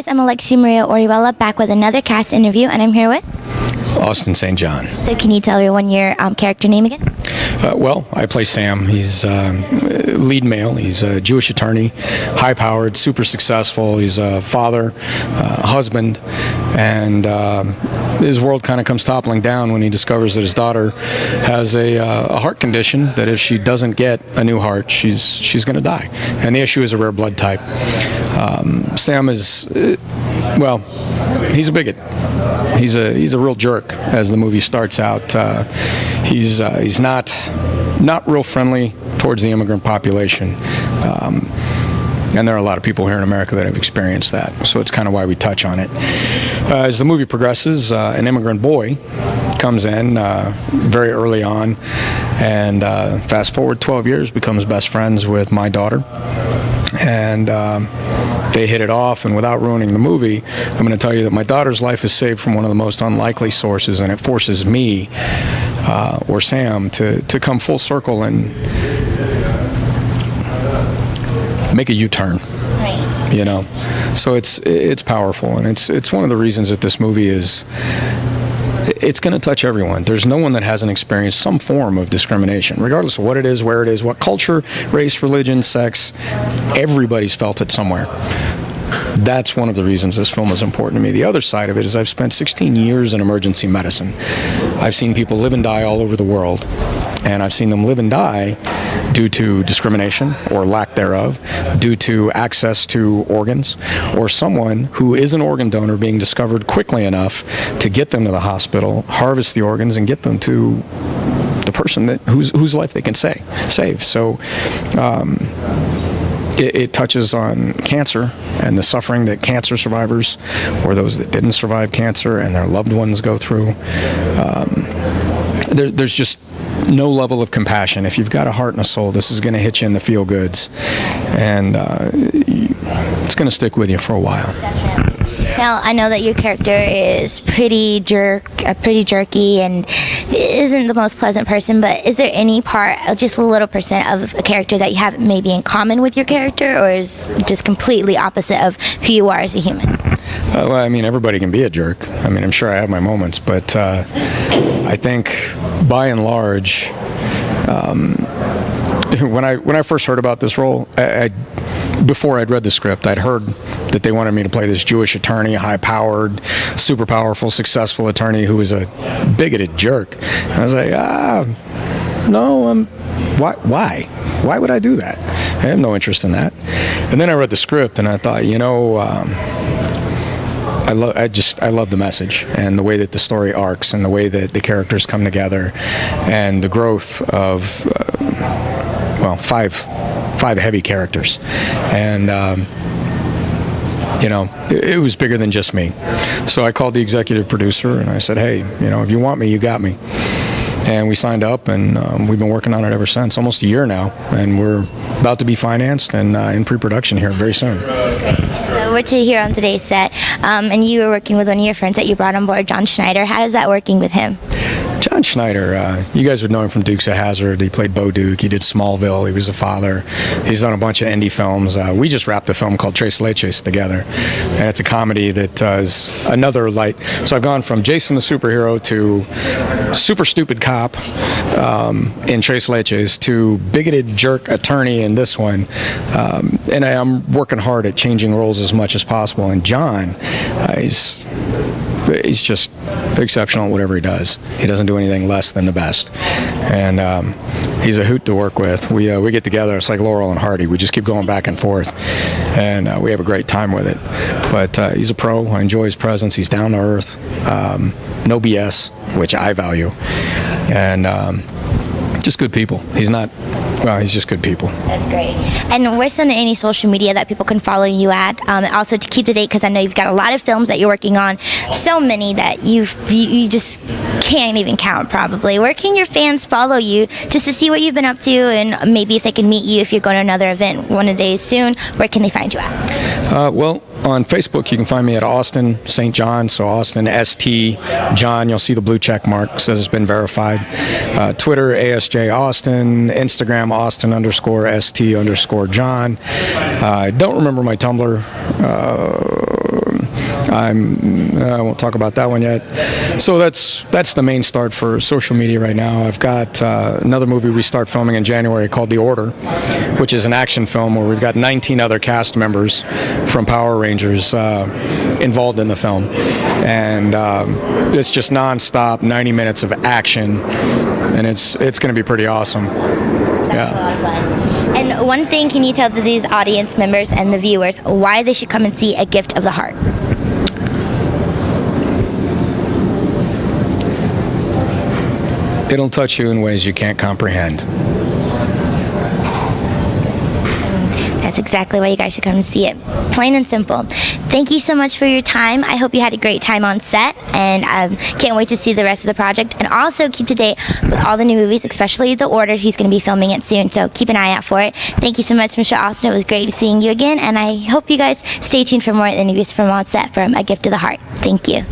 I'm Alexi Maria Orihuela, back with another cast interview, and I'm here with Austing St John. So can you tell everyone your character name again? Well, I play Sam. He's lead male. He's a Jewish attorney, high-powered, super successful. He's a father, husband, and his world kind of comes toppling down when he discovers that his daughter has a heart condition that if she doesn't get a new heart, she's going to die. And the issue is a rare blood type. Sam is, well, he's a bigot. He's a real jerk as the movie starts out. He's not real friendly towards the immigrant population. And there are a lot of people here in America that have experienced that, so it's kind of why we touch on it. As the movie progresses, an immigrant boy comes in very early on, and fast forward 12 years, becomes best friends with my daughter. And they hit it off, and without ruining the movie, I'm going to tell you that my daughter's life is saved from one of the most unlikely sources, and it forces me, or Sam, to come full circle and make a U-turn. Right. You know, so it's powerful, and it's one of the reasons that this movie is. It's going to touch everyone. There's no one that hasn't experienced some form of discrimination, regardless of what it is, where it is, what culture, race, religion, sex. Everybody's felt it somewhere. That's one of the reasons this film is important to me. The other side of it is I've spent 16 years in emergency medicine. I've seen people live and die all over the world, and I've seen them live and die due to discrimination or lack thereof, due to access to organs, or someone who is an organ donor being discovered quickly enough to get them to the hospital, harvest the organs, and get them to the person whose life they can save. So it touches on cancer and the suffering that cancer survivors or those that didn't survive cancer and their loved ones go through. There's just no level of compassion. If you've got a heart and a soul, this is going to hit you in the feel goods, and it's going to stick with you for a while. Definitely. Now, I know that your character is pretty jerky, and isn't the most pleasant person, but is there any part, just a little percent of a character that you have maybe in common with your character, or is just completely opposite of who you are as a human? Well, I mean, everybody can be a jerk. I mean, I'm sure I have my moments, but I think by and large, when I first heard about this role, before I'd read the script, I'd heard that they wanted me to play this Jewish attorney, high-powered, super powerful, successful attorney who was a bigoted jerk. And I was like, no, why? Why would I do that? I have no interest in that. And then I read the script, and I thought, you know, I love the message and the way that the story arcs and the way that the characters come together and the growth of, five heavy characters. And, you know, it was bigger than just me. So I called the executive producer and I said, hey, you know, if you want me, you got me. And we signed up, and we've been working on it ever since, almost a year now. And we're about to be financed and in pre-production here very soon. So we're here on today's set, and you were working with one of your friends that you brought on board, John Schneider. How is that working with him? John Schneider, you guys would know him from Dukes of Hazzard. He played Bo Duke. He did Smallville. He was the father. He's done a bunch of indie films. We just wrapped a film called Tres Leches together, and it's a comedy that is another light. So I've gone from Jason the superhero to super stupid cop in Tres Leches to bigoted jerk attorney in this one. And I'm working hard at changing roles as much as possible. And John, he's just exceptional at whatever he does. He doesn't do anything less than the best. And he's a hoot to work with. We get together. It's like Laurel and Hardy. We just keep going back and forth. And we have a great time with it. But he's a pro. I enjoy his presence. He's down to earth. No BS, which I value. And just good people. He's just good people. That's great. And where's any social media that people can follow you at? Also to keep the date, because I know you've got a lot of films that you're working on, so many that you just can't even count probably. Where can your fans follow you just to see what you've been up to, and maybe if they can meet you if you're going to another event one of the days soon, where can they find you at? Well, on Facebook, you can find me at Austing St John, so Austin, ST, John. You'll see the blue check mark, says it's been verified. Twitter, ASJ Austin. Instagram, Austin_ST_John. I don't remember my Tumblr. I won't talk about that one yet. So that's the main start for social media right now. I've got another movie we start filming in January called The Order, which is an action film where we've got 19 other cast members from Power Rangers involved in the film. And it's just nonstop, 90 minutes of action, and it's going to be pretty awesome. That's a lot of fun. And one thing, can you tell these audience members and the viewers why they should come and see A Gift of the Heart? It'll touch you in ways you can't comprehend. That's exactly why you guys should come and see it. Plain and simple. Thank you so much for your time. I hope you had a great time on set, and can't wait to see the rest of the project. And also keep to date with all the new movies, especially The Order. He's going to be filming it soon, so keep an eye out for it. Thank you so much, Mr. Austin. It was great seeing you again, and I hope you guys stay tuned for more interviews from on set from A Gift of the Heart. Thank you.